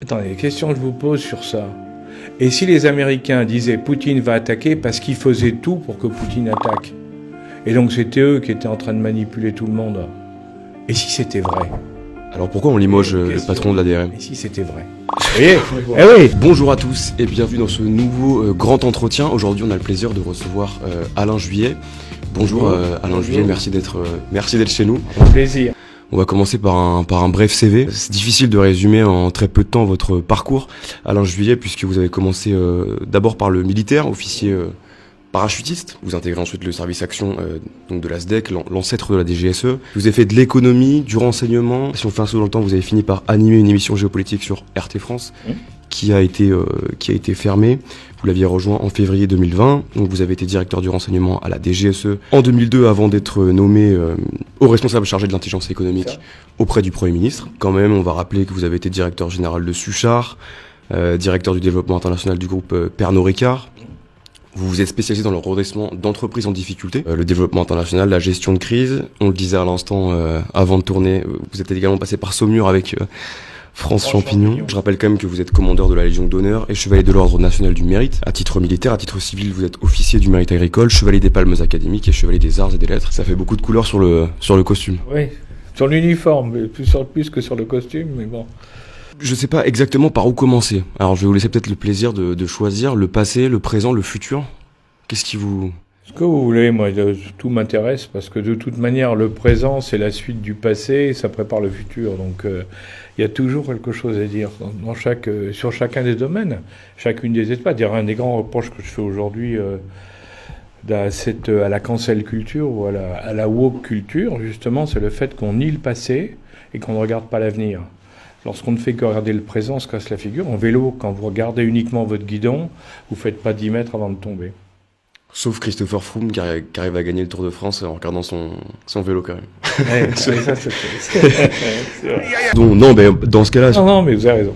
Attendez, question que je vous pose sur ça. Et si les Américains disaient Poutine va attaquer parce qu'ils faisaient tout pour que Poutine attaque? Et donc c'était eux qui étaient en train de manipuler tout le monde. Et si c'était vrai? Alors pourquoi on limoge le patron de la DRM? Et si c'était vrai? Vous voyez? Eh oui. Bonjour à tous et bienvenue dans ce nouveau grand entretien. Aujourd'hui on a le plaisir de recevoir Alain Juillet. Bonjour Alain Juillet, merci d'être chez nous. Un plaisir. On va commencer par un bref CV. C'est difficile de résumer en très peu de temps votre parcours, Alain Juillet, puisque vous avez commencé d'abord par le militaire, officier parachutiste. Vous intégrez ensuite le service action donc de la SDEC, l'ancêtre de la DGSE. Vous avez fait de l'économie, du renseignement. Si on fait un saut dans le temps, vous avez fini par animer une émission géopolitique sur RT France, qui a été fermée. Vous l'aviez rejoint en février 2020, donc vous avez été directeur du renseignement à la DGSE en 2002 avant d'être nommé au responsable chargé de l'intelligence économique auprès du Premier ministre. Quand même, on va rappeler que vous avez été directeur général de Suchard, directeur du développement international du groupe Pernod Ricard. Vous vous êtes spécialisé dans le redressement d'entreprises en difficulté, le développement international, la gestion de crise. On le disait à l'instant avant de tourner, vous êtes également passé par Saumur avec France Champignon. Je rappelle quand même que vous êtes commandeur de la Légion d'honneur et chevalier de l'Ordre national du mérite. À titre militaire, à titre civil, vous êtes officier du mérite agricole, chevalier des palmes académiques et chevalier des arts et des lettres. Ça fait beaucoup de couleurs sur le costume. Oui, sur l'uniforme, mais plus que sur le costume, mais bon. Je sais pas exactement par où commencer. Alors je vais vous laisser peut-être le plaisir de choisir le passé, le présent, le futur. Qu'est-ce qui vous... Ce que vous voulez, moi, tout m'intéresse, parce que de toute manière, le présent, c'est la suite du passé, et ça prépare le futur. Donc, il y a toujours quelque chose à dire sur chacun des domaines, chacune des étapes. Un des grands reproches que je fais aujourd'hui à la cancel culture ou à la woke culture, justement, c'est le fait qu'on nie le passé et qu'on ne regarde pas l'avenir. Lorsqu'on ne fait que regarder le présent, on se casse la figure. En vélo, quand vous regardez uniquement votre guidon, vous ne faites pas 10 mètres avant de tomber. Sauf Christopher Froome qui arrive à gagner le Tour de France en regardant son vélo quand même. Ouais, ça, c'est vrai. Donc, non, mais dans ce cas-là... Non, mais vous avez raison.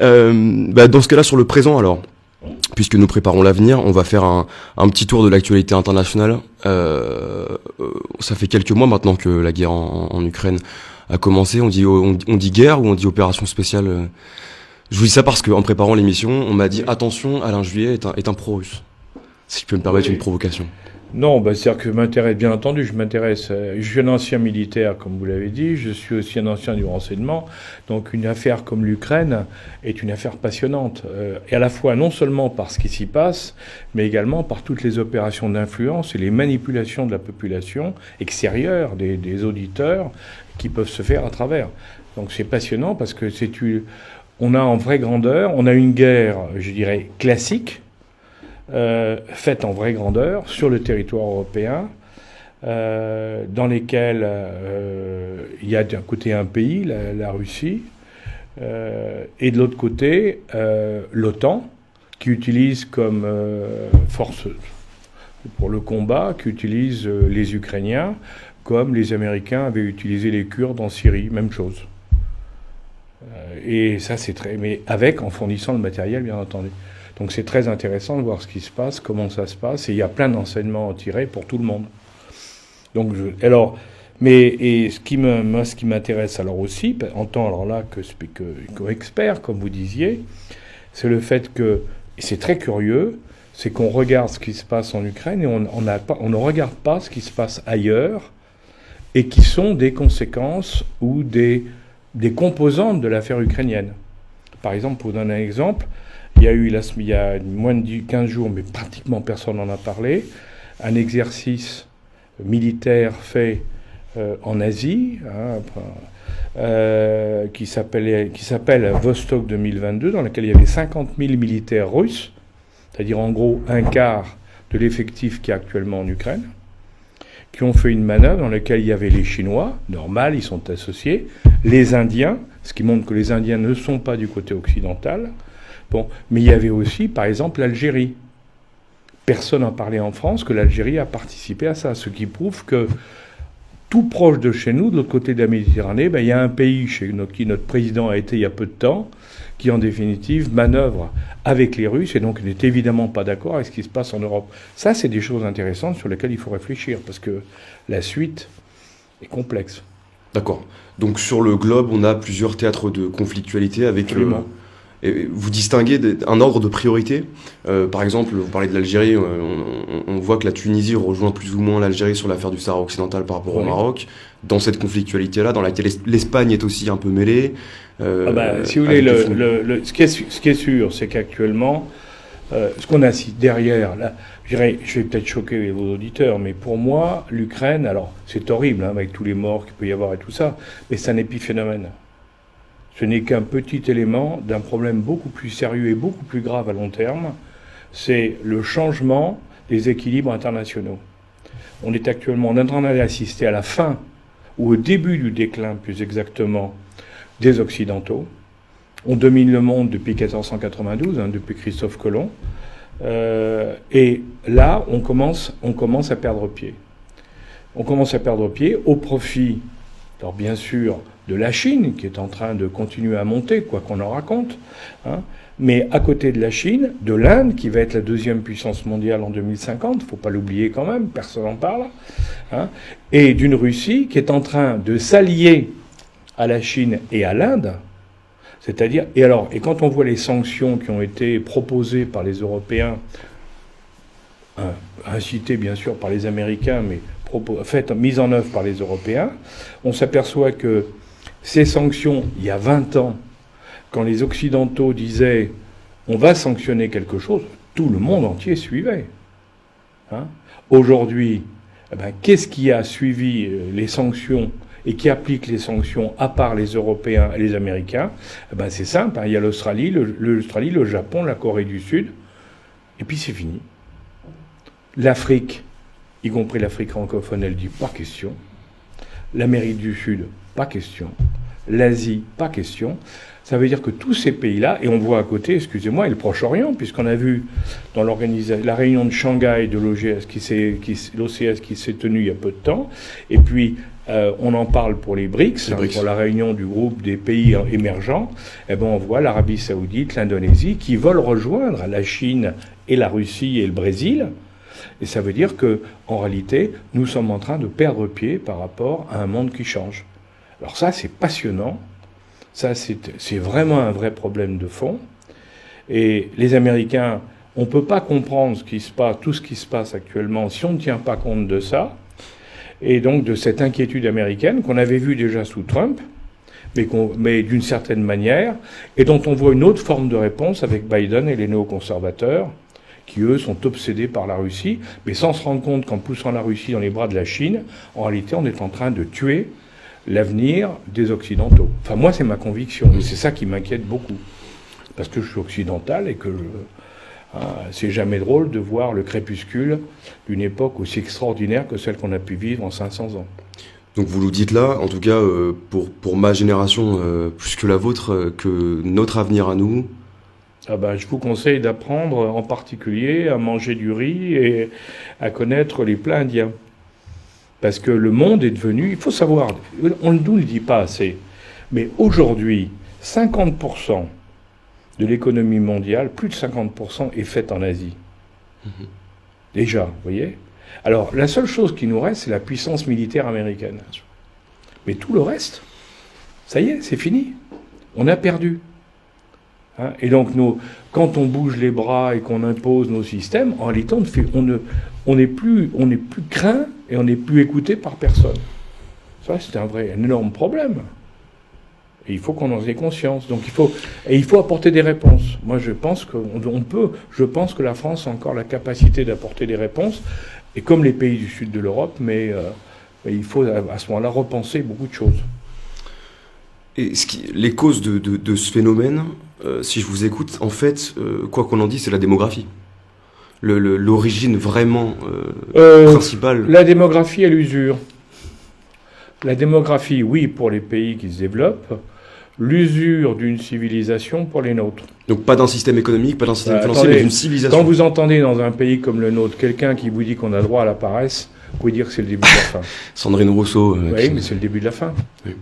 Dans ce cas-là, sur le présent alors, puisque nous préparons l'avenir, on va faire un petit tour de l'actualité internationale. Ça fait quelques mois maintenant que la guerre en Ukraine a commencé. On dit guerre ou on dit opération spéciale Je vous dis ça parce qu'en préparant l'émission, on m'a dit attention, Alain Juillet est un pro-russe. Si je peux me permettre une provocation. Non, c'est-à-dire que bien entendu, je suis un ancien militaire, comme vous l'avez dit, je suis aussi un ancien du renseignement, donc une affaire comme l'Ukraine est une affaire passionnante, et à la fois non seulement par ce qui s'y passe, mais également par toutes les opérations d'influence et les manipulations de la population extérieure, des auditeurs, qui peuvent se faire à travers. Donc c'est passionnant parce que on a en vraie grandeur, on a une guerre, je dirais, classique, faite en vraie grandeur sur le territoire européen, dans lesquels il y a d'un côté un pays, la Russie, et de l'autre côté l'OTAN, qui utilise comme force pour le combat, qui utilise les Ukrainiens, comme les Américains avaient utilisé les Kurdes en Syrie, même chose. Et ça, mais en fournissant le matériel, bien entendu. Donc c'est très intéressant de voir ce qui se passe, comment ça se passe, et il y a plein d'enseignements à tirer pour tout le monde. Donc, ce qui m'intéresse alors aussi, en tant alors là que expert, comme vous disiez, c'est le fait que, et c'est très curieux, c'est qu'on regarde ce qui se passe en Ukraine et on ne regarde pas ce qui se passe ailleurs, et qui sont des conséquences ou des composantes de l'affaire ukrainienne. Par exemple, pour vous donner un exemple, il y a moins de 15 jours, mais pratiquement personne n'en a parlé, un exercice militaire fait en Asie, qui s'appelle Vostok 2022, dans lequel il y avait 50 000 militaires russes, c'est-à-dire en gros un quart de l'effectif qui est actuellement en Ukraine, qui ont fait une manœuvre dans laquelle il y avait les Chinois, normal, ils sont associés, les Indiens, ce qui montre que les Indiens ne sont pas du côté occidental. Bon, mais il y avait aussi, par exemple, l'Algérie. Personne n'en parlait en France que l'Algérie a participé à ça, ce qui prouve que tout proche de chez nous, de l'autre côté de la Méditerranée, il y a un pays qui notre président a été il y a peu de temps, qui en définitive manœuvre avec les Russes et donc n'est évidemment pas d'accord avec ce qui se passe en Europe. Ça, c'est des choses intéressantes sur lesquelles il faut réfléchir parce que la suite est complexe. D'accord. Donc sur le globe, on a plusieurs théâtres de conflictualité avec... Absolument. Et vous distinguez un ordre de priorité. Par exemple, vous parlez de l'Algérie, on voit que la Tunisie rejoint plus ou moins l'Algérie sur l'affaire du Sahara occidental par rapport au Maroc. Dans cette conflictualité-là, dans laquelle l'Espagne est aussi un peu mêlée. Si vous voulez, ce qui est sûr, c'est qu'actuellement, ce qu'on a derrière, là, je vais peut-être choquer vos auditeurs, mais pour moi, l'Ukraine, alors c'est horrible, avec tous les morts qu'il peut y avoir et tout ça, mais c'est un épiphénomène. Ce n'est qu'un petit élément d'un problème beaucoup plus sérieux et beaucoup plus grave à long terme, c'est le changement des équilibres internationaux. On est actuellement en train d'assister à la fin, ou au début du déclin plus exactement, des Occidentaux. On domine le monde depuis 1492, depuis Christophe Colomb, et là on commence à perdre pied. On commence à perdre pied au profit, alors bien sûr, de la Chine, qui est en train de continuer à monter, quoi qu'on en raconte, mais à côté de la Chine, de l'Inde, qui va être la deuxième puissance mondiale en 2050, il ne faut pas l'oublier quand même, personne n'en parle, et d'une Russie qui est en train de s'allier à la Chine et à l'Inde, c'est-à-dire, et quand on voit les sanctions qui ont été proposées par les Européens, incitées bien sûr par les Américains, mais mises en œuvre par les Européens, on s'aperçoit que ces sanctions, il y a 20 ans, quand les Occidentaux disaient « on va sanctionner quelque chose », tout le monde entier suivait. Aujourd'hui, qu'est-ce qui a suivi les sanctions et qui applique les sanctions à part les Européens et les Américains? C'est simple, il y a l'Australie, le Japon, la Corée du Sud, et puis c'est fini. L'Afrique, y compris l'Afrique francophone, elle dit pas question. L'Amérique du Sud, pas question. L'Asie, pas question. Ça veut dire que tous ces pays-là, et on voit à côté, excusez-moi, et le Proche-Orient, puisqu'on a vu dans la réunion de Shanghai de l'OCS qui s'est tenue il y a peu de temps, et puis on en parle pour les BRICS, pour la réunion du groupe des pays émergents, on voit l'Arabie Saoudite, l'Indonésie, qui veulent rejoindre la Chine et la Russie et le Brésil. Et ça veut dire que, en réalité, nous sommes en train de perdre pied par rapport à un monde qui change. Alors ça, c'est passionnant. Ça, c'est vraiment un vrai problème de fond. Et les Américains, on ne peut pas comprendre tout ce qui se passe actuellement si on ne tient pas compte de ça. Et donc de cette inquiétude américaine qu'on avait vue déjà sous Trump, mais d'une certaine manière, et dont on voit une autre forme de réponse avec Biden et les néoconservateurs, qui, eux, sont obsédés par la Russie, mais sans se rendre compte qu'en poussant la Russie dans les bras de la Chine, en réalité, on est en train de tuer l'avenir des Occidentaux. Enfin, moi, c'est ma conviction, et c'est ça qui m'inquiète beaucoup. Parce que je suis occidental et que c'est jamais drôle de voir le crépuscule d'une époque aussi extraordinaire que celle qu'on a pu vivre en 500 ans. Donc vous nous dites là, en tout cas, pour ma génération, plus que la vôtre, que notre avenir à nous... je vous conseille d'apprendre en particulier à manger du riz et à connaître les plats indiens. Parce que le monde est devenu, il faut savoir, on ne nous le dit pas assez, mais aujourd'hui, 50% de l'économie mondiale, plus de 50% est faite en Asie. Déjà, vous voyez ? Alors, la seule chose qui nous reste, c'est la puissance militaire américaine. Mais tout le reste, ça y est, c'est fini. On a perdu. Et donc, quand on bouge les bras et qu'on impose nos systèmes, en réalité, on n'est plus craint et on n'est plus écouté par personne. Ça, c'est un énorme problème. Et il faut qu'on en ait conscience. Donc, il faut apporter des réponses. Moi, je pense que la France a encore la capacité d'apporter des réponses, et comme les pays du sud de l'Europe, mais il faut à ce moment-là repenser beaucoup de choses. Et les causes de ce phénomène, si je vous écoute, en fait, quoi qu'on en dise, c'est la démographie. L'origine vraiment principale. La démographie et l'usure. La démographie, oui, pour les pays qui se développent. L'usure d'une civilisation pour les nôtres. Donc pas d'un système économique, pas d'un système financier, mais d'une civilisation. Quand vous entendez dans un pays comme le nôtre quelqu'un qui vous dit qu'on a droit à la paresse, vous pouvez dire que c'est le début de la fin. Sandrine Rousseau. Oui, mais c'est le début de la fin. Oui.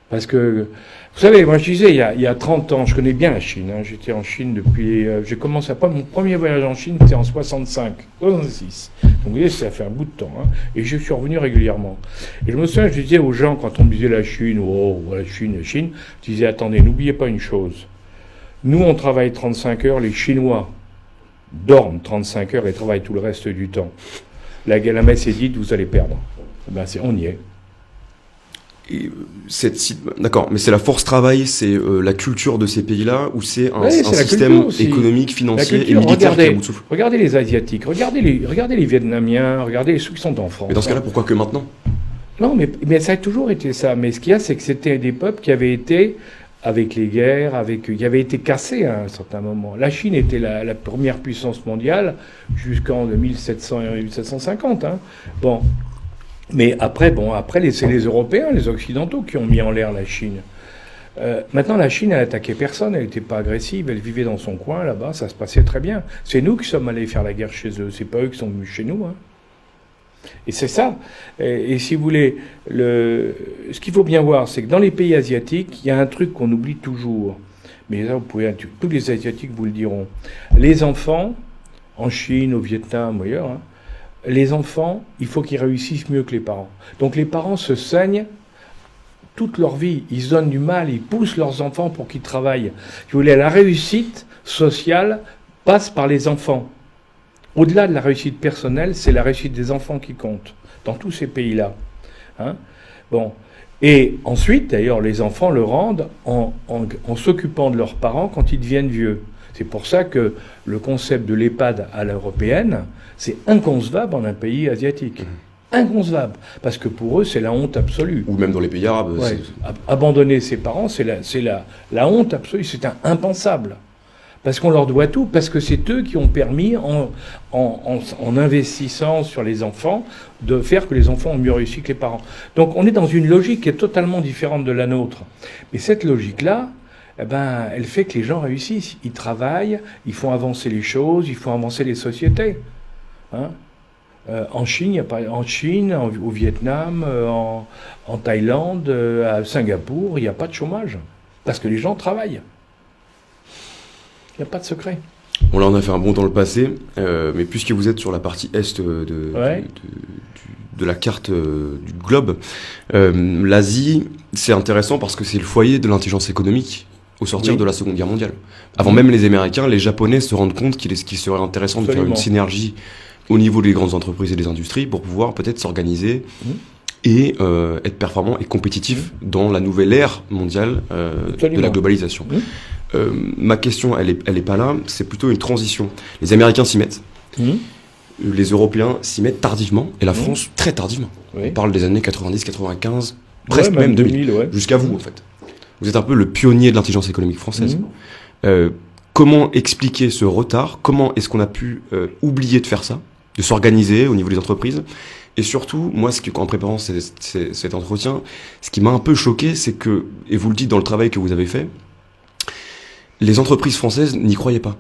Parce que, vous savez, moi je disais, il y a 30 ans, je connais bien la Chine. J'étais en Chine depuis... j'ai commencé mon premier voyage en Chine, c'était en 65, 66. vous voyez, ça fait un bout de temps. Hein. Et je suis revenu régulièrement. Et je me souviens, je disais aux gens, quand on me disait la Chine, la Chine, je disais, attendez, n'oubliez pas une chose. Nous, on travaille 35 heures, les Chinois dorment 35 heures et travaillent tout le reste du temps. La messe est dite, vous allez perdre. Ben, on y est. Et d'accord, mais c'est la force travail, c'est la culture de ces pays-là, ou c'est un système économique, financier et militaire qui est à bout de souffle? Regardez les Asiatiques, regardez les Vietnamiens, regardez ceux qui sont en France. Mais dans ce cas-là, pourquoi que maintenant? Non, mais ça a toujours été ça. Mais ce qu'il y a, c'est que c'était des peuples qui avaient été, avec les guerres, qui avaient été cassés à un certain moment. La Chine était la première puissance mondiale jusqu'en 1700 et 1750. Hein. Bon. Mais après, c'est les Européens, les Occidentaux qui ont mis en l'air la Chine. Maintenant, la Chine, elle attaquait personne, elle n'était pas agressive, elle vivait dans son coin, là-bas, ça se passait très bien. C'est nous qui sommes allés faire la guerre chez eux, c'est pas eux qui sont venus chez nous. Hein. Et c'est ça. Et si vous voulez, ce qu'il faut bien voir, c'est que dans les pays asiatiques, il y a un truc qu'on oublie toujours. Mais là, tous les Asiatiques vous le diront. Les enfants, en Chine, au Vietnam, ailleurs, hein, les enfants, il faut qu'ils réussissent mieux que les parents. Donc les parents se saignent toute leur vie. Ils se donnent du mal, ils poussent leurs enfants pour qu'ils travaillent. Si vous voulez, la réussite sociale passe par les enfants. Au-delà de la réussite personnelle, c'est la réussite des enfants qui compte, dans tous ces pays-là. Hein? Bon. Et ensuite, d'ailleurs, les enfants le rendent en s'occupant de leurs parents quand ils deviennent vieux. C'est pour ça que le concept de l'EHPAD à l'européenne, c'est inconcevable en un pays asiatique. Inconcevable. Parce que pour eux, c'est la honte absolue. Ou même dans les pays arabes. Ouais. Abandonner ses parents, c'est la honte absolue. C'est impensable. Parce qu'on leur doit tout. Parce que c'est eux qui ont permis, en investissant sur les enfants, de faire que les enfants ont mieux réussi que les parents. Donc on est dans une logique qui est totalement différente de la nôtre. Mais cette logique-là, elle fait que les gens réussissent. Ils travaillent, ils font avancer les choses, ils font avancer les sociétés. Hein? En Chine, au Vietnam, en Thaïlande, à Singapour, il n'y a pas de chômage. Parce que les gens travaillent. Il n'y a pas de secret. Bon, là, on a fait un bond dans le passé, mais puisque vous êtes sur la partie est de la carte du globe, l'Asie, c'est intéressant parce que c'est le foyer de l'intelligence économique au sortir de la Seconde Guerre mondiale. Avant même les Américains, les Japonais se rendent compte qu'il serait intéressant de faire une synergie au niveau des grandes entreprises et des industries pour pouvoir peut-être s'organiser et être performants et compétitifs dans la nouvelle ère mondiale de la globalisation. Ma question, elle est pas là, c'est plutôt une transition. Les Américains s'y mettent, les Européens s'y mettent tardivement, et la France très tardivement. On parle des années 90, 95, presque même 2000 jusqu'à vous en fait. Vous êtes un peu le pionnier de l'intelligence économique française. Comment expliquer ce retard? Comment est-ce qu'on a pu oublier de faire ça, de s'organiser au niveau des entreprises? Et surtout, moi, en préparant cet entretien, ce qui m'a un peu choqué, c'est que, et vous le dites dans le travail que vous avez fait, les entreprises françaises n'y croyaient pas.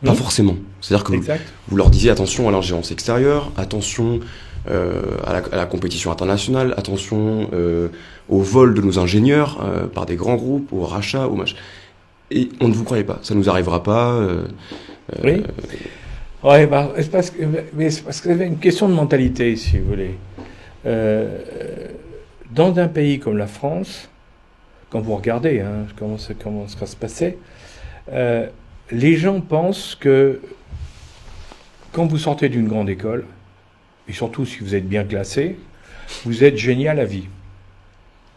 Pas forcément. C'est-à-dire que vous leur disiez attention à l'ingérence extérieure, attention à la compétition internationale, attention au vol de nos ingénieurs par des grands groupes, au rachat, au machin. Et on ne vous croyait pas. Ça ne nous arrivera pas. Oui. Ouais, c'est parce que c'est une question de mentalité, si vous voulez. Dans un pays comme la France, quand vous regardez comment ça se passait, les gens pensent que quand vous sortez d'une grande école, et surtout si vous êtes bien classé, vous êtes génial à vie.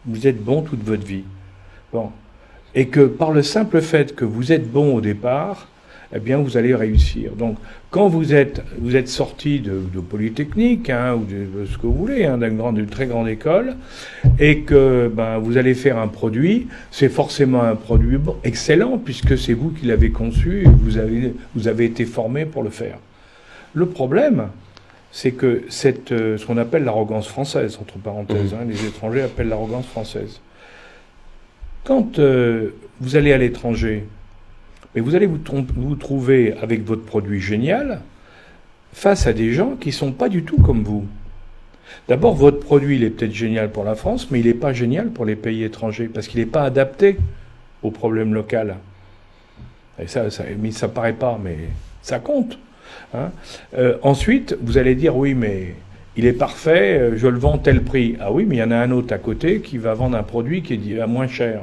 Vous êtes bon toute votre vie. Bon. Et que par le simple fait que vous êtes bon au départ, eh bien vous allez réussir. Donc quand vous êtes sorti de Polytechnique, ou de ce que vous voulez, d'une très grande école, et que vous allez faire un produit, c'est forcément un produit excellent, puisque c'est vous qui l'avez conçu, et vous avez été formé pour le faire. Le problème, c'est que ce qu'on appelle l'arrogance française, entre parenthèses, les étrangers appellent l'arrogance française. Quand vous allez à l'étranger, mais vous allez vous trouver avec votre produit génial face à des gens qui ne sont pas du tout comme vous. D'abord, votre produit, il est peut-être génial pour la France, mais il n'est pas génial pour les pays étrangers, parce qu'il n'est pas adapté aux problèmes locaux. Et ça paraît pas, mais ça compte. Hein. Ensuite, vous allez dire, oui, mais il est parfait, je le vends tel prix. Ah oui, mais il y en a un autre à côté qui va vendre un produit qui est à moins cher.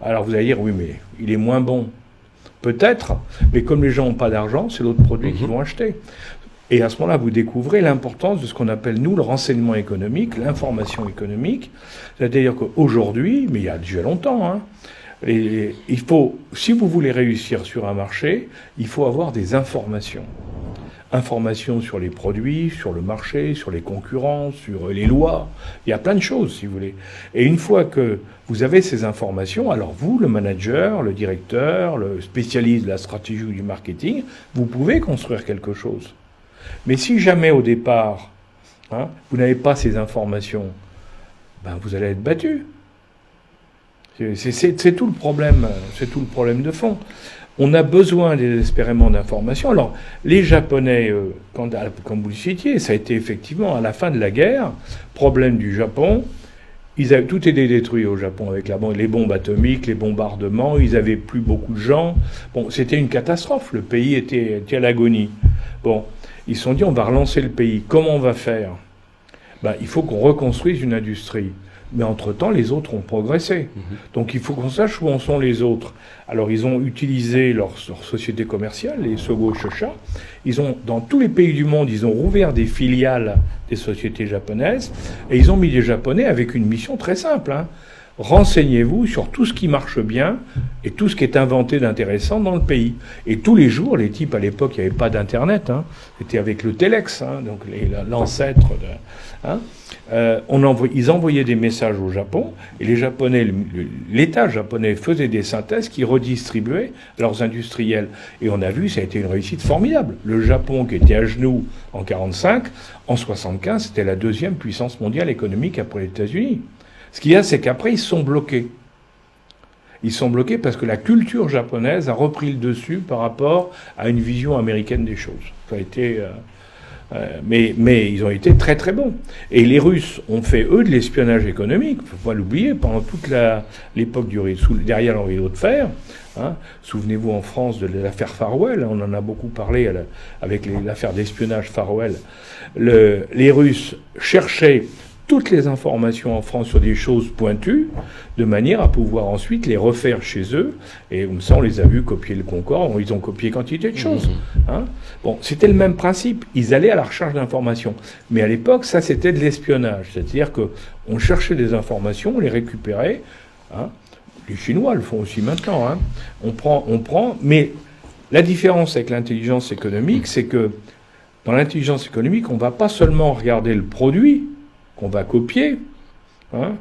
Alors vous allez dire, oui, mais il est moins bon. Peut-être, mais comme les gens n'ont pas d'argent, c'est l'autre produit qu'ils vont acheter. Et à ce moment-là, vous découvrez l'importance de ce qu'on appelle, nous, le renseignement économique, l'information économique. C'est-à-dire qu'aujourd'hui, mais il y a déjà longtemps, hein, il faut, si vous voulez réussir sur un marché, il faut avoir des informations. Informations sur les produits, sur le marché, sur les concurrents, sur les lois. Il y a plein de choses, si vous voulez. Et une fois que vous avez ces informations, alors vous, le manager, le directeur, le spécialiste de la stratégie ou du marketing, vous pouvez construire quelque chose. Mais si jamais au départ, hein, vous n'avez pas ces informations, ben vous allez être battu. C'est tout le problème, c'est tout le problème de fond. On a besoin désespérément d'informations. Alors, les Japonais, comme vous le citiez, ça a été effectivement à la fin de la guerre, problème du Japon. Tout était détruit au Japon avec les bombes atomiques, les bombardements. Ils n'avaient plus beaucoup de gens. Bon, c'était une catastrophe. Le pays était à l'agonie. Bon, ils se sont dit, on va relancer le pays. Comment on va faire? Ben, il faut qu'on reconstruise une industrie. Mais entre-temps, les autres ont progressé. Donc il faut qu'on sache où en sont les autres. Alors ils ont utilisé leur société commerciale, les Sogo Shosha. Dans tous les pays du monde, ils ont rouvert des filiales des sociétés japonaises. Et ils ont mis des Japonais avec une mission très simple. Hein. Renseignez-vous sur tout ce qui marche bien et tout ce qui est inventé d'intéressant dans le pays. Et tous les jours, les types, à l'époque, il n'y avait pas d'Internet. Hein. C'était avec le Telex, hein, donc l'ancêtre de... Hein. Ils envoyaient des messages au Japon et les Japonais, l'État japonais faisait des synthèses qui redistribuaient leurs industriels. Et on a vu, ça a été une réussite formidable. Le Japon, qui était à genoux en 1945, en 1975, c'était la deuxième puissance mondiale économique après les États-Unis. Ce qu'il y a, c'est qu'après, ils sont bloqués. Ils sont bloqués parce que la culture japonaise a repris le dessus par rapport à une vision américaine des choses. Ça a été... mais ils ont été très très bons. Et les Russes ont fait, eux, de l'espionnage économique. Il ne faut pas l'oublier, pendant toute l'époque derrière le rideau de fer. Hein. Souvenez-vous en France de l'affaire Farwell, on en a beaucoup parlé avec l'affaire d'espionnage Farwell. Les Russes cherchaient toutes les informations en France sur des choses pointues, de manière à pouvoir ensuite les refaire chez eux. Et comme ça, on les a vus copier le Concorde, ils ont copié quantité de choses. Hein. Bon, c'était le même principe. Ils allaient à la recherche d'informations. Mais à l'époque, ça, c'était de l'espionnage. C'est-à-dire qu'on cherchait des informations, on les récupérait. Hein. Les Chinois le font aussi maintenant. Hein. On prend. Mais la différence avec l'intelligence économique, c'est que dans l'intelligence économique, on ne va pas seulement regarder le produit qu'on va copier, hein,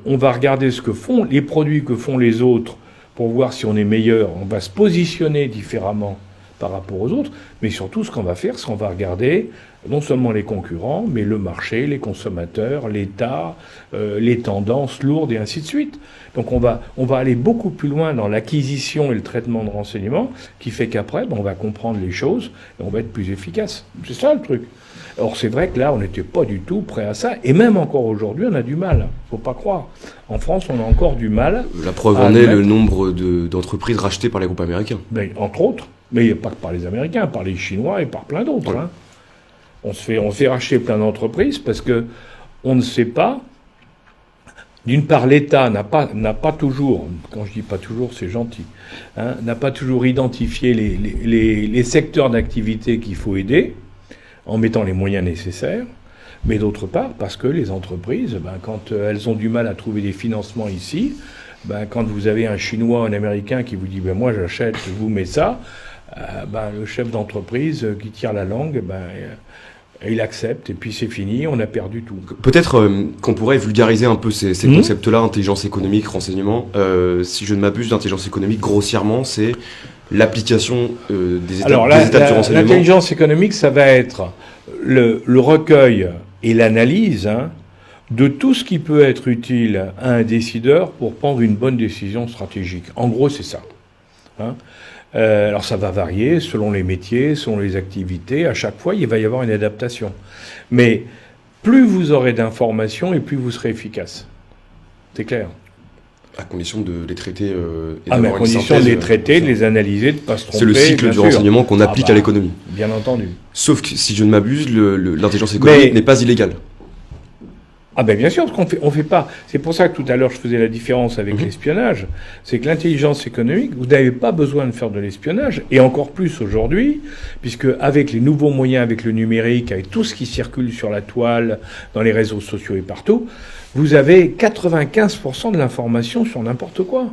on va regarder ce que font les produits que font les autres pour voir si on est meilleur. On va se positionner différemment par rapport aux autres, mais surtout ce qu'on va faire, c'est qu'on va regarder non seulement les concurrents, mais le marché, les consommateurs, l'État, les tendances lourdes et ainsi de suite. Donc on va aller beaucoup plus loin dans l'acquisition et le traitement de renseignements, qui fait qu'après, on va comprendre les choses et on va être plus efficace. C'est ça le truc. Or, c'est vrai que là, on n'était pas du tout prêt à ça. Et même encore aujourd'hui, on a du mal. Faut pas croire. En France, on a encore du mal. La preuve en est le nombre d'entreprises rachetées par les groupes américains. Ben, entre autres. Mais pas que par les Américains, par les Chinois et par plein d'autres. Ouais. Hein. On fait racheter plein d'entreprises parce que on ne sait pas. D'une part, l'État n'a pas toujours, quand je dis pas toujours, c'est gentil, hein, n'a pas toujours identifié les secteurs d'activité qu'il faut aider, en mettant les moyens nécessaires, mais d'autre part, parce que les entreprises, quand elles ont du mal à trouver des financements ici, quand vous avez un Chinois, un Américain qui vous dit « moi j'achète, je vous mets ça », le chef d'entreprise qui tire la langue, il accepte, et puis c'est fini, on a perdu tout. Peut-être qu'on pourrait vulgariser un peu ces concepts-là, intelligence économique, renseignement. Si je ne m'abuse, d'intelligence économique, grossièrement, c'est l'application des étapes, du renseignement. L'intelligence économique, ça va être le recueil et l'analyse de tout ce qui peut être utile à un décideur pour prendre une bonne décision stratégique. En gros, c'est ça. Alors ça va varier selon les métiers, selon les activités. À chaque fois, il va y avoir une adaptation. Mais plus vous aurez d'informations et plus vous serez efficace. C'est clair. À condition de les traiter à condition de les traiter, de les analyser, de ne pas se tromper. C'est le cycle du renseignement qu'on applique à l'économie. bien entendu. Sauf que, si je ne m'abuse, l'intelligence économique n'est pas illégale. Ah ben bien sûr, parce qu'on fait pas. C'est pour ça que tout à l'heure je faisais la différence avec l'espionnage. C'est que l'intelligence économique, vous n'avez pas besoin de faire de l'espionnage, et encore plus aujourd'hui, puisque avec les nouveaux moyens, avec le numérique, avec tout ce qui circule sur la toile, dans les réseaux sociaux et partout, vous avez 95% de l'information sur n'importe quoi.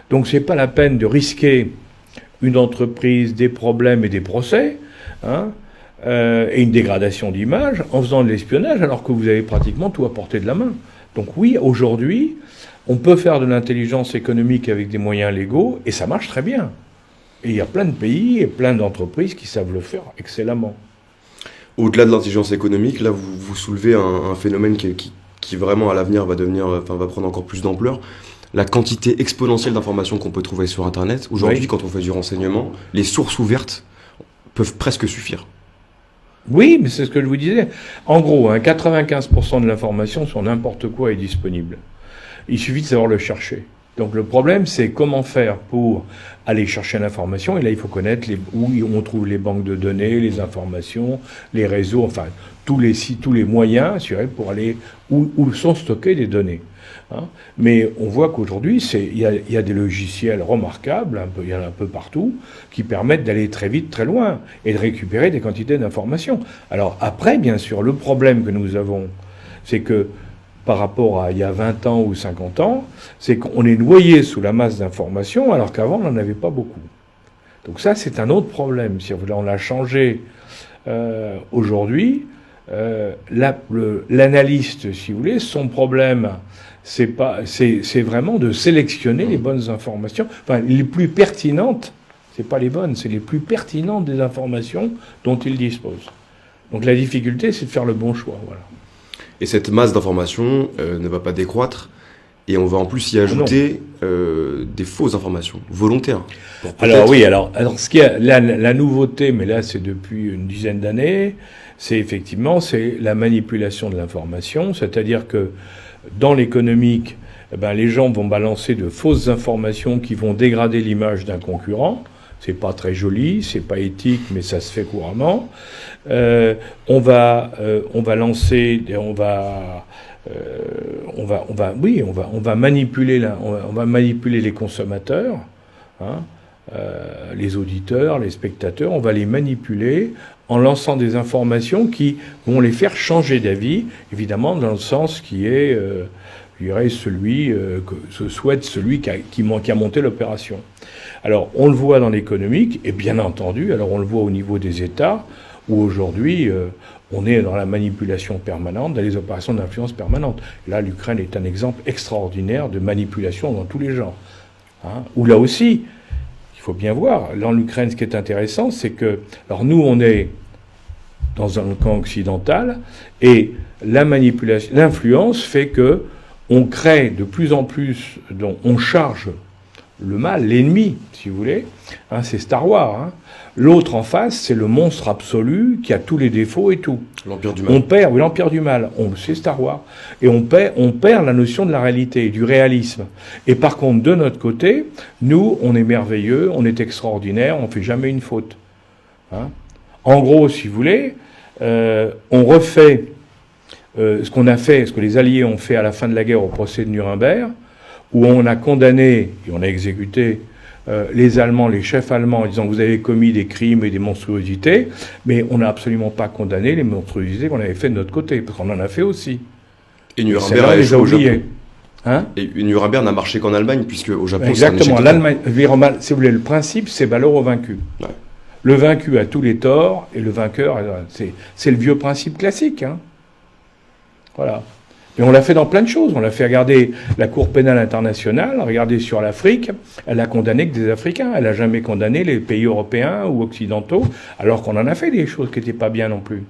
Donc c'est pas la peine de risquer une entreprise, des problèmes et des procès, hein, et une dégradation d'image en faisant de l'espionnage alors que vous avez pratiquement tout à portée de la main. Donc oui, aujourd'hui, on peut faire de l'intelligence économique avec des moyens légaux et ça marche très bien. Et il y a plein de pays et plein d'entreprises qui savent le faire excellemment. Au-delà de l'intelligence économique, là vous soulevez un phénomène qui vraiment à l'avenir va prendre encore plus d'ampleur. La quantité exponentielle d'informations qu'on peut trouver sur Internet. Aujourd'hui, quand on fait du renseignement, les sources ouvertes peuvent presque suffire. Oui, mais c'est ce que je vous disais. En gros, 95% de l'information sur n'importe quoi est disponible. Il suffit de savoir le chercher. Donc le problème, c'est comment faire pour aller chercher l'information. Et là, il faut connaître où on trouve les banques de données, les informations, les réseaux, enfin tous les sites, tous les moyens pour aller où sont stockées des données. Hein. Mais on voit qu'aujourd'hui, il y a des logiciels remarquables, il y en a un peu partout, qui permettent d'aller très vite, très loin, et de récupérer des quantités d'informations. Alors après, bien sûr, le problème que nous avons, c'est que par rapport à il y a 20 ans ou 50 ans, c'est qu'on est noyé sous la masse d'informations, alors qu'avant, on n'en avait pas beaucoup. Donc ça, c'est un autre problème. Si on l'a changé aujourd'hui, l'analyste, si vous voulez, son problème, c'est vraiment de sélectionner les bonnes informations, enfin les plus pertinentes. C'est pas les bonnes, c'est les plus pertinentes des informations dont il dispose. Donc la difficulté, c'est de faire le bon choix. Voilà. Et cette masse d'informations ne va pas décroître, et on va en plus y ajouter des fausses informations volontaires. Alors oui, alors ce qui est la nouveauté, mais là c'est depuis une dizaine d'années, c'est la manipulation de l'information, c'est-à-dire que dans l'économique, les gens vont balancer de fausses informations qui vont dégrader l'image d'un concurrent. C'est pas très joli, c'est pas éthique, mais ça se fait couramment. On va manipuler les consommateurs, hein, les auditeurs, les spectateurs. On va les manipuler en lançant des informations qui vont les faire changer d'avis, évidemment dans le sens qui est, je dirais, celui que se souhaite celui qui a monté l'opération. Alors, on le voit dans l'économique, et bien entendu, alors on le voit au niveau des États, où aujourd'hui, on est dans la manipulation permanente, dans les opérations d'influence permanente. Là, l'Ukraine est un exemple extraordinaire de manipulation dans tous les genres. Hein, où là aussi, il faut bien voir, dans l'Ukraine, ce qui est intéressant, c'est que, alors nous, on est dans un camp occidental, et la manipulation, l'influence fait que on crée de plus en plus, on charge le mal, l'ennemi, si vous voulez, hein, c'est Star Wars. Hein. L'autre en face, c'est le monstre absolu qui a tous les défauts et tout. L'Empire du Mal. L'Empire du Mal, c'est Star Wars. Et on perd la notion de la réalité, du réalisme. Et par contre, de notre côté, nous, on est merveilleux, on est extraordinaire, on ne fait jamais une faute. Hein. En gros, si vous voulez, on refait ce qu'on a fait, ce que les Alliés ont fait à la fin de la guerre au procès de Nuremberg, où on a condamné et on a exécuté les Allemands, les chefs allemands, en disant que vous avez commis des crimes et des monstruosités, mais on n'a absolument pas condamné les monstruosités qu'on avait fait de notre côté, parce qu'on en a fait aussi. Et Nuremberg a échoué au Japon. Hein, et Nuremberg n'a marché qu'en Allemagne, puisque au Japon, exactement. L'Allemagne, si vous voulez, le principe, c'est malheur au vaincu. Ouais. Le vaincu a tous les torts, et le vainqueur, c'est le vieux principe classique. Hein. Voilà. Et on l'a fait dans plein de choses. On l'a fait regarder la Cour pénale internationale, regarder sur l'Afrique. Elle a condamné que des Africains. Elle n'a jamais condamné les pays européens ou occidentaux, alors qu'on en a fait des choses qui n'étaient pas bien non plus.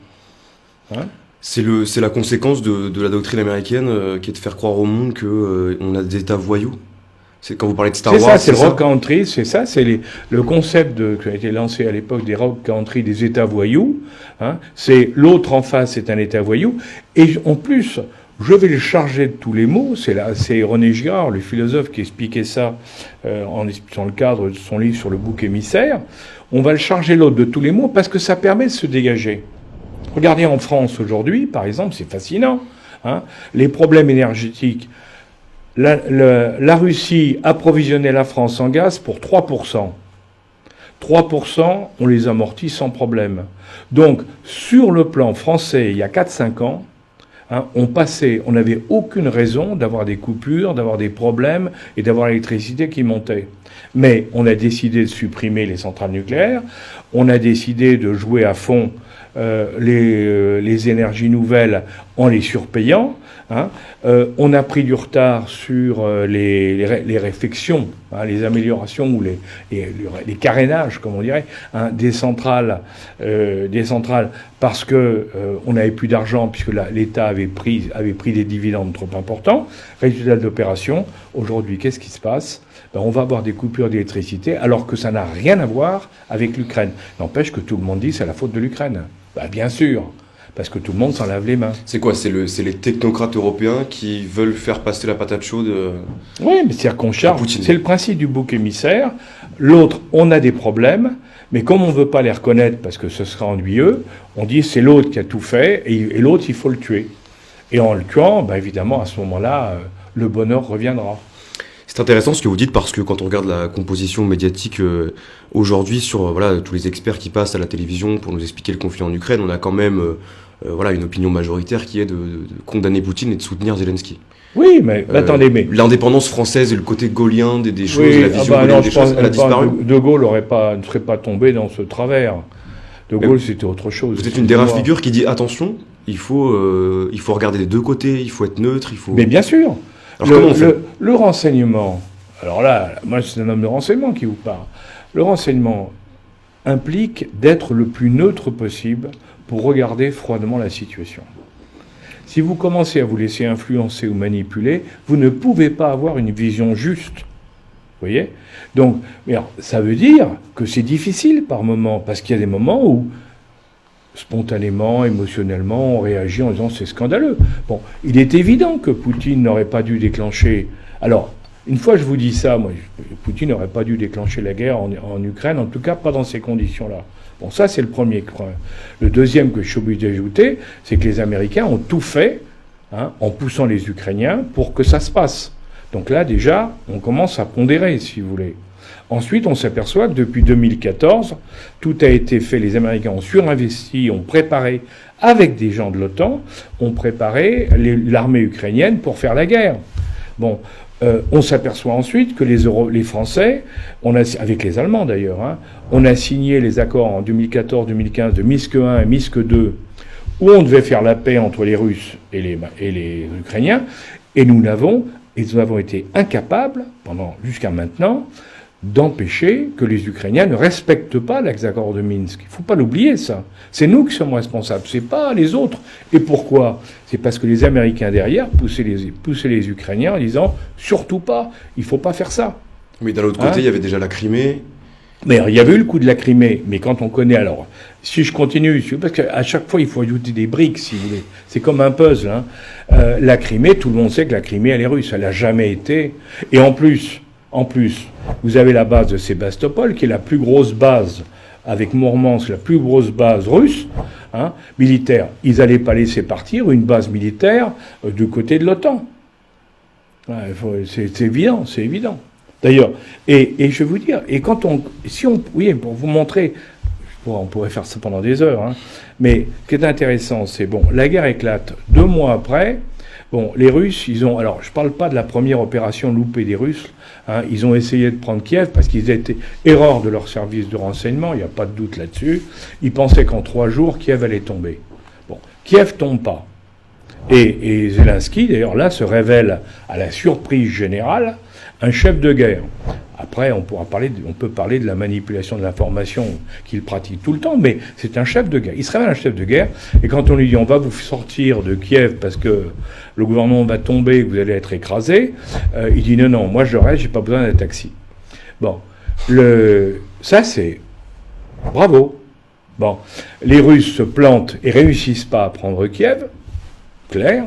Hein, c'est la conséquence de la doctrine américaine qui est de faire croire au monde qu'on a des États voyous. C'est quand vous parlez de Star Wars. C'est le rock country, c'est ça, c'est le concept qui a été lancé à l'époque des rock country, des États voyous. Hein, c'est l'autre en face, c'est un État voyou. Et en plus, je vais le charger de tous les maux. C'est René Girard, le philosophe, qui expliquait ça dans le cadre de son livre sur le bouc émissaire. On va le charger l'autre de tous les maux parce que ça permet de se dégager. Regardez en France aujourd'hui, par exemple, c'est fascinant. Hein, les problèmes énergétiques. La Russie approvisionnait la France en gaz pour 3%. 3%, on les amortit sans problème. Donc, sur le plan français, il y a 4-5 ans, hein, on n'avait aucune raison d'avoir des coupures, d'avoir des problèmes et d'avoir l'électricité qui montait. Mais on a décidé de supprimer les centrales nucléaires, on a décidé de jouer à fond les énergies nouvelles en les surpayant. Hein. On a pris du retard sur les réfections, hein, les améliorations ou les carénages, comme on dirait, hein, des centrales, parce que on n'avait plus d'argent puisque l'État avait pris des dividendes trop importants. Résultat de l'opération. Aujourd'hui, qu'est-ce qui se passe ? On va avoir des coupures d'électricité alors que ça n'a rien à voir avec l'Ukraine. N'empêche que tout le monde dit c'est la faute de l'Ukraine. Bien sûr, parce que tout le monde s'en lave les mains. C'est quoi ? C'est les technocrates européens qui veulent faire passer la patate chaude Oui, mais c'est-à-dire qu'on charge. C'est le principe du bouc émissaire. L'autre, on a des problèmes, mais comme on ne veut pas les reconnaître parce que ce serait ennuyeux, on dit c'est l'autre qui a tout fait et l'autre, il faut le tuer. Et en le tuant, évidemment, à ce moment-là, le bonheur reviendra. C'est intéressant ce que vous dites parce que quand on regarde la composition médiatique aujourd'hui sur tous les experts qui passent à la télévision pour nous expliquer le conflit en Ukraine, on a quand même une opinion majoritaire qui est de condamner Poutine et de soutenir Zelensky. Oui, mais attendez, mais l'indépendance française et le côté gaulien des choses, la vision gaulienne des choses, elle a disparu. De Gaulle ne serait pas tombé dans ce travers. De Gaulle, c'était autre chose. Vous êtes une des rares figures qui dit attention, il faut regarder les deux côtés, il faut être neutre, il faut. Mais bien sûr. Alors le renseignement, alors là, moi c'est un homme de renseignement qui vous parle. Le renseignement implique d'être le plus neutre possible pour regarder froidement la situation. Si vous commencez à vous laisser influencer ou manipuler, vous ne pouvez pas avoir une vision juste. Vous voyez ? Donc, ça veut dire que c'est difficile par moments, parce qu'il y a des moments où spontanément, émotionnellement, on réagit en disant c'est scandaleux. Bon, il est évident que Poutine n'aurait pas dû déclencher. Alors, une fois je vous dis ça, Poutine n'aurait pas dû déclencher la guerre en Ukraine, en tout cas pas dans ces conditions-là. Bon, ça c'est le premier point. Le deuxième que je suis obligé d'ajouter, c'est que les Américains ont tout fait, hein, en poussant les Ukrainiens pour que ça se passe. Donc là déjà, on commence à pondérer, si vous voulez. Ensuite, on s'aperçoit que depuis 2014, tout a été fait. Les Américains ont surinvesti, ont préparé, avec des gens de l'OTAN, ont préparé l'armée ukrainienne pour faire la guerre. Bon, on s'aperçoit ensuite que les Français, avec les Allemands d'ailleurs, hein, on a signé les accords en 2014-2015 de Minsk 1 et Minsk 2, où on devait faire la paix entre les Russes et les Ukrainiens, et nous avons été incapables, jusqu'à maintenant, d'empêcher que les Ukrainiens ne respectent pas les accords de Minsk. Il ne faut pas l'oublier, ça. C'est nous qui sommes responsables, c'est pas les autres. Et pourquoi ? C'est parce que les Américains derrière poussaient les Ukrainiens en disant « surtout pas, il ne faut pas faire ça ». Mais d'un autre côté, il y avait déjà la Crimée. Mais il y avait eu le coup de la Crimée, mais quand on connaît... Alors, si je continue, parce qu'à chaque fois, il faut ajouter des briques, si vous voulez. C'est comme un puzzle. Hein. La Crimée, tout le monde sait que la Crimée, elle est russe. Elle n'a jamais été. Et en plus, vous avez la base de Sébastopol, qui est la plus grosse base, avec Mourmansk, la plus grosse base russe, hein, militaire. Ils n'allaient pas laisser partir une base militaire du côté de l'OTAN. Ouais, c'est évident, c'est évident. D'ailleurs, et je vais vous dire, et quand pour vous montrer, on pourrait faire ça pendant des heures, hein, mais ce qui est intéressant, c'est, la guerre éclate 2 mois après. Les Russes, alors je ne parle pas de la première opération loupée des Russes, hein, ils ont essayé de prendre Kiev parce qu'ils étaient erreur de leur service de renseignement, il n'y a pas de doute là-dessus. Ils pensaient qu'en 3 jours, Kiev allait tomber. Kiev tombe pas. Et Zelensky, d'ailleurs, là, se révèle, à la surprise générale, un chef de guerre. Après, on peut parler de la manipulation de l'information qu'il pratique tout le temps, mais c'est un chef de guerre. Il se révèle un chef de guerre, et quand on lui dit on va vous sortir de Kiev parce que le gouvernement va tomber, que vous allez être écrasé, il dit non, moi je reste, j'ai pas besoin d'un taxi. Ça c'est bravo. Les Russes se plantent et réussissent pas à prendre Kiev. clair,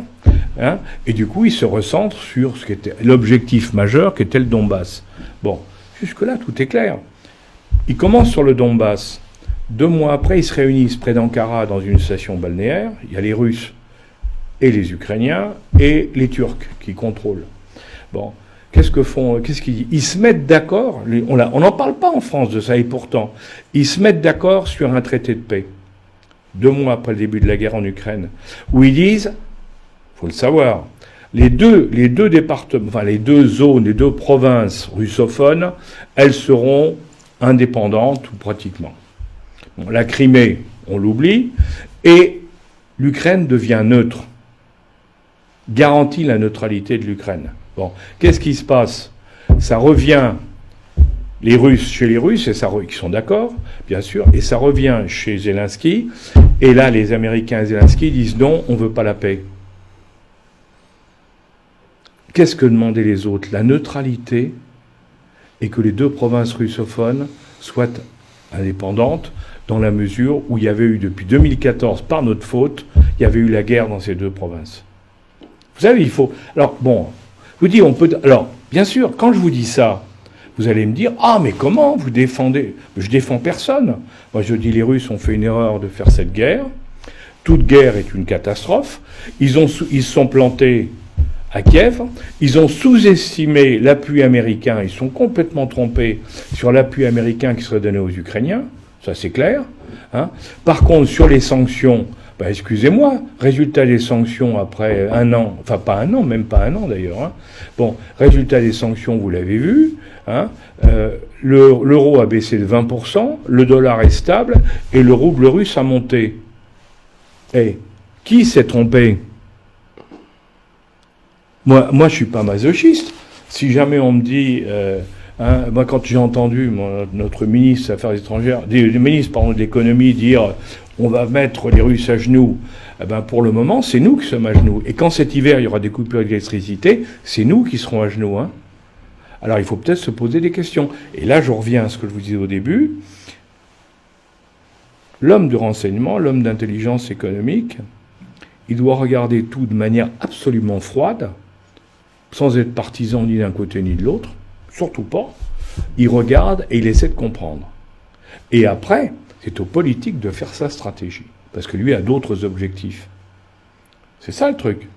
hein, et du coup, il se recentre sur ce qui était l'objectif majeur, qui était le Donbass. Bon, jusque-là, tout est clair. Il commence sur le Donbass. 2 mois après, ils se réunissent près d'Ankara dans une station balnéaire. Il y a les Russes et les Ukrainiens et les Turcs qui contrôlent. Bon, qu'est-ce qu'ils disent? Ils se mettent d'accord, on n'en parle pas en France de ça, et pourtant, ils se mettent d'accord sur un traité de paix, 2 mois après le début de la guerre en Ukraine, où ils disent, faut le savoir, les deux départements, enfin les 2 zones, les 2 provinces russophones, elles seront indépendantes ou pratiquement. Bon, la Crimée, on l'oublie, et l'Ukraine devient neutre, garantit la neutralité de l'Ukraine. Bon, qu'est-ce qui se passe? Ça revient chez les Russes, et qui sont d'accord, bien sûr, et ça revient chez Zelensky, et là, les Américains et Zelensky disent non, on ne veut pas la paix. Qu'est-ce que demandaient les autres? La neutralité, et que les 2 provinces russophones soient indépendantes, dans la mesure où il y avait eu, depuis 2014, par notre faute, il y avait eu la guerre dans ces 2 provinces. Vous savez, il faut... Alors, bon, je vous dis, on peut... Alors, bien sûr, quand je vous dis ça, vous allez me dire, ah, mais comment vous défendez? Je défends personne. Moi, je dis, les Russes ont fait une erreur de faire cette guerre. Toute guerre est une catastrophe. Ils se sont plantés à Kiev. Ils ont sous-estimé l'appui américain. Ils sont complètement trompés sur l'appui américain qui serait donné aux Ukrainiens. Ça, c'est clair. Hein. Par contre, sur les sanctions, excusez-moi, résultat des sanctions après 1 an, enfin pas 1 an, même pas 1 an d'ailleurs. Hein. Bon, résultat des sanctions, vous l'avez vu. Hein. L'euro a baissé de 20%, le dollar est stable et le rouble russe a monté. Et qui s'est trompé? Moi, je suis pas masochiste. Si jamais on me dit... moi, quand j'ai entendu notre ministre des Affaires étrangères, le ministre de l'économie dire on va mettre les Russes à genoux, pour le moment, c'est nous qui sommes à genoux. Et quand cet hiver, il y aura des coupures d'électricité, c'est nous qui serons à genoux. Hein. Alors, il faut peut-être se poser des questions. Et là, je reviens à ce que je vous disais au début. L'homme de renseignement, l'homme d'intelligence économique, il doit regarder tout de manière absolument froide, sans être partisan ni d'un côté ni de l'autre. Surtout pas. Il regarde et il essaie de comprendre. Et après, c'est au politique de faire sa stratégie. Parce que lui a d'autres objectifs. C'est ça le truc.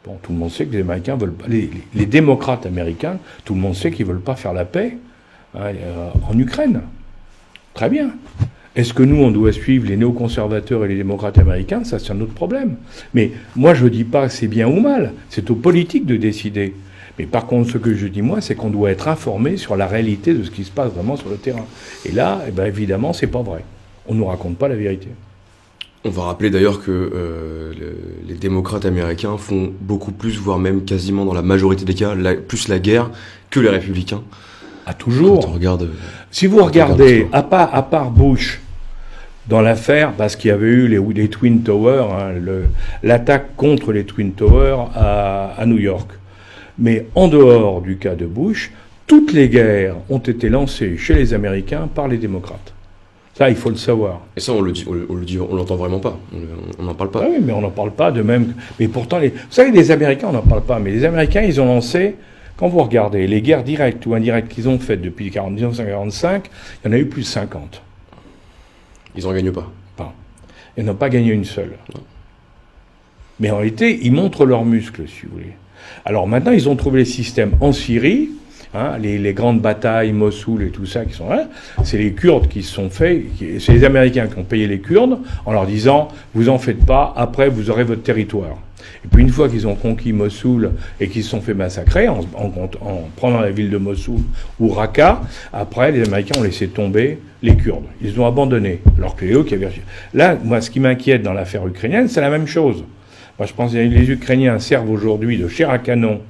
Bon, tout le monde sait que les Américains veulent pas... Les démocrates américains, tout le monde sait qu'ils veulent pas faire la paix en Ukraine. Très bien. Est-ce que nous, on doit suivre les néoconservateurs et les démocrates américains? Ça, c'est un autre problème. Mais moi, je ne dis pas que c'est bien ou mal. C'est aux politiques de décider. Mais par contre, ce que je dis, moi, c'est qu'on doit être informé sur la réalité de ce qui se passe vraiment sur le terrain. Et là, évidemment, c'est pas vrai. On ne nous raconte pas la vérité. On va rappeler d'ailleurs que les démocrates américains font beaucoup plus, voire même quasiment dans la majorité des cas, plus la guerre que les républicains. Ah, toujours. Quand on regarde, si vous regardez, à part Bush, dans l'affaire, parce qu'il y avait eu les Twin Towers, hein, l'attaque contre les Twin Towers à New York. Mais en dehors du cas de Bush, toutes les guerres ont été lancées chez les Américains par les démocrates. Ça, il faut le savoir. Et ça, on l'entend vraiment pas. On n'en parle pas. Ah oui, mais on n'en parle pas de même. Mais pourtant, vous savez, les Américains, on n'en parle pas. Mais les Américains, ils ont lancé, quand vous regardez les guerres directes ou indirectes qu'ils ont faites depuis 1945, il y en a eu plus de 50. Ils n'en gagnent pas. Pas. Ils n'ont pas gagné une seule. Non. Mais en réalité, ils montrent leurs muscles, si vous voulez. Alors maintenant, ils ont trouvé les systèmes en Syrie, hein, les grandes batailles, Mossoul et tout ça qui sont là. C'est les Kurdes qui se sont faits, c'est les Américains qui ont payé les Kurdes en leur disant « vous en faites pas, après vous aurez votre territoire ». Et puis une fois qu'ils ont conquis Mossoul et qu'ils se sont fait massacrer en prenant la ville de Mossoul ou Raqqa, après les Américains ont laissé tomber les Kurdes. Ils ont abandonné. Alors que les eux qui avaient... Là, moi, ce qui m'inquiète dans l'affaire ukrainienne, c'est la même chose. Moi, je pense que les Ukrainiens servent aujourd'hui de chair à canon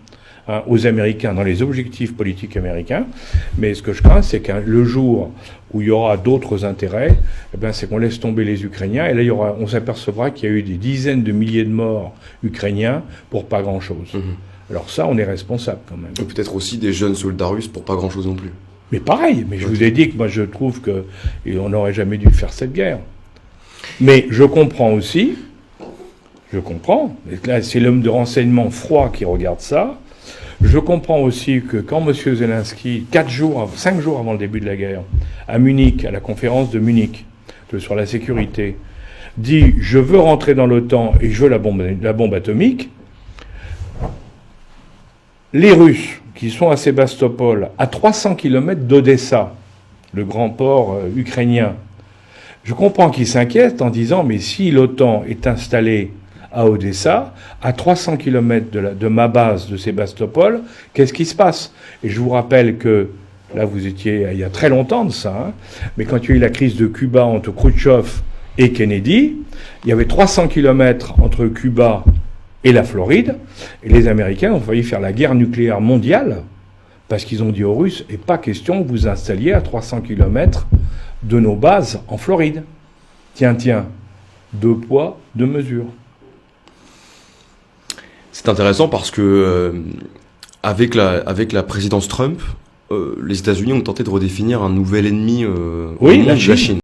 aux Américains dans les objectifs politiques américains. Mais ce que je crains, c'est que le jour où il y aura d'autres intérêts, c'est qu'on laisse tomber les Ukrainiens. Et là, on s'apercevra qu'il y a eu des dizaines de milliers de morts ukrainiens pour pas grand-chose. Alors ça, on est responsable quand même. Et peut-être aussi des jeunes soldats russes pour pas grand-chose non plus. Mais pareil, mais je vous ai dit que moi je trouve qu'on n'aurait jamais dû faire cette guerre. Mais je comprends aussi Je comprends. Et là, c'est l'homme de renseignement froid qui regarde ça. Je comprends aussi que quand M. Zelensky, 5 jours avant le début de la guerre, à Munich, à la conférence de Munich sur la sécurité, dit « je veux rentrer dans l'OTAN et je veux la bombe atomique », les Russes, qui sont à Sébastopol, à 300 km d'Odessa, le grand port ukrainien, je comprends qu'ils s'inquiètent en disant « mais si l'OTAN est installée à Odessa, à 300 km de ma base de Sébastopol, qu'est-ce qui se passe ?» Et je vous rappelle que, là vous étiez il y a très longtemps de ça, hein, mais quand il y a eu la crise de Cuba entre Khrouchtchev et Kennedy, il y avait 300 km entre Cuba et la Floride, et les Américains ont failli faire la guerre nucléaire mondiale, parce qu'ils ont dit aux Russes, et pas question que vous installiez à 300 km de nos bases en Floride. Tiens, 2 poids, 2 mesures. C'est intéressant parce que avec la présidence Trump, les États-Unis ont tenté de redéfinir un nouvel ennemi au monde, la Chine.